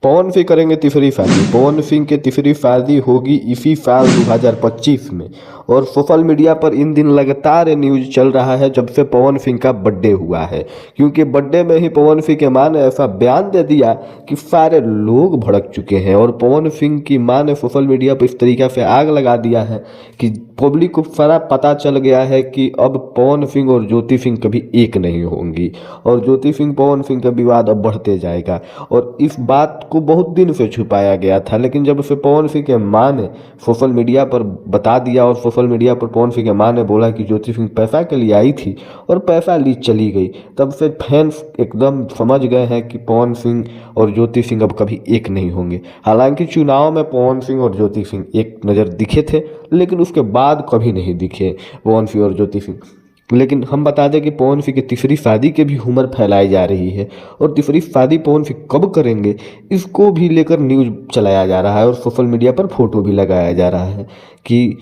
पवन सिंह करेंगे तीसरी शादी। पवन सिंह की तीसरी शादी होगी इसी साल 2025 में। और सोशल मीडिया पर इन दिन लगातार ये न्यूज चल रहा है जब से पवन सिंह का बर्थडे हुआ है, क्योंकि बर्थडे में ही पवन सिंह के मां ने ऐसा बयान दे दिया कि सारे लोग भड़क चुके हैं। और पवन सिंह की मां ने सोशल मीडिया पर इस तरीके से आग लगा दिया है कि पब्लिक को सारा पता चल गया है कि अब पवन सिंह और ज्योति सिंह कभी एक नहीं होंगी और ज्योति सिंह पवन सिंह का विवाद अब बढ़ते जाएगा। और इस बात को बहुत दिन से छुपाया गया था, लेकिन जब से पवन सिंह के मां ने सोशल मीडिया पर बता दिया और सोशल मीडिया पर पवन सिंह के मां ने बोला कि ज्योति सिंह पैसा के लिए आई थी और पैसा ली चली गई, तब से फैंस एकदम समझ गए हैं कि पवन सिंह और ज्योति सिंह अब कभी एक नहीं होंगे। हालांकि चुनाव में पवन सिंह और ज्योति सिंह एक नज़र दिखे थे, लेकिन उसके बाद कभी नहीं दिखे पवन सिंह और ज्योति सिंह। लेकिन हम बता दें कि पवन सिंह की तीसरी शादी के भी rumor फैलाई जा रही है और तीसरी शादी पवन सिंह कब करेंगे इसको भी लेकर न्यूज़ चलाया जा रहा है और सोशल मीडिया पर फोटो भी लगाया जा रहा है कि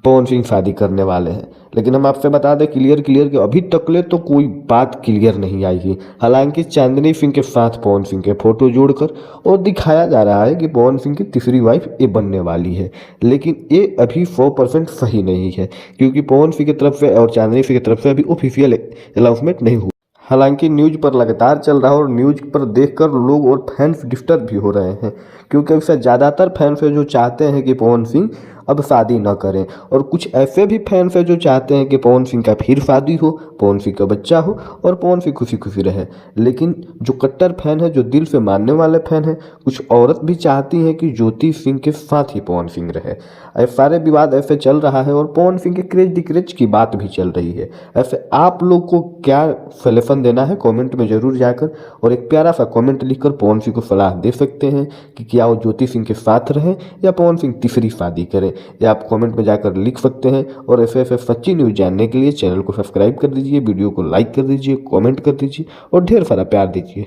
पवन सिंह शादी करने वाले हैं। लेकिन हम आपसे बता दें क्लियर कि अभी तकले तो कोई बात क्लियर नहीं आई है। हालांकि चांदनी सिंह के साथ पवन सिंह के फोटो जोड़कर और दिखाया जा रहा है कि पवन सिंह की तीसरी वाइफ ये बनने वाली है, लेकिन ये अभी 100% सही नहीं है, क्योंकि पवन सिंह की तरफ से और चांदनी सिंह की तरफ से अभी ऑफिशियल अनाउंसमेंट नहीं हुआ। हालांकि न्यूज पर लगातार चल रहा है और न्यूज पर देखकर लोग और फैंस डिस्टर्ब भी हो रहे हैं, क्योंकि उससे ज़्यादातर फैंस है जो चाहते हैं कि पवन सिंह अब शादी न करें और कुछ ऐसे भी फैंस है जो चाहते हैं कि पवन सिंह का फिर शादी हो, पवन सिंह का बच्चा हो और पवन सिंह खुशी खुशी रहे। लेकिन जो कट्टर फैन है, जो दिल से मानने वाले फैन हैं, कुछ औरत भी चाहती हैं कि ज्योति सिंह के साथ ही पवन सिंह रहे। ऐसे सारे विवाद ऐसे चल रहा है और पवन सिंह के क्रेज डिक्रेज की बात भी चल रही है। ऐसे आप लोग को क्या सलेफन देना है कमेंट में ज़रूर जाकर और एक प्यारा सा कमेंट लिखकर पवन सिंह को सलाह दे सकते हैं कि क्या वो ज्योति सिंह के साथ रहें या पवन सिंह तीसरी शादी करें, या आप कमेंट में जाकर लिख सकते हैं। और ऐसे ऐसे सच्ची न्यूज़ जानने के लिए चैनल को सब्सक्राइब कर दीजिए, वीडियो को लाइक कर दीजिए, कमेंट कर दीजिए और ढेर सारा प्यार दीजिए।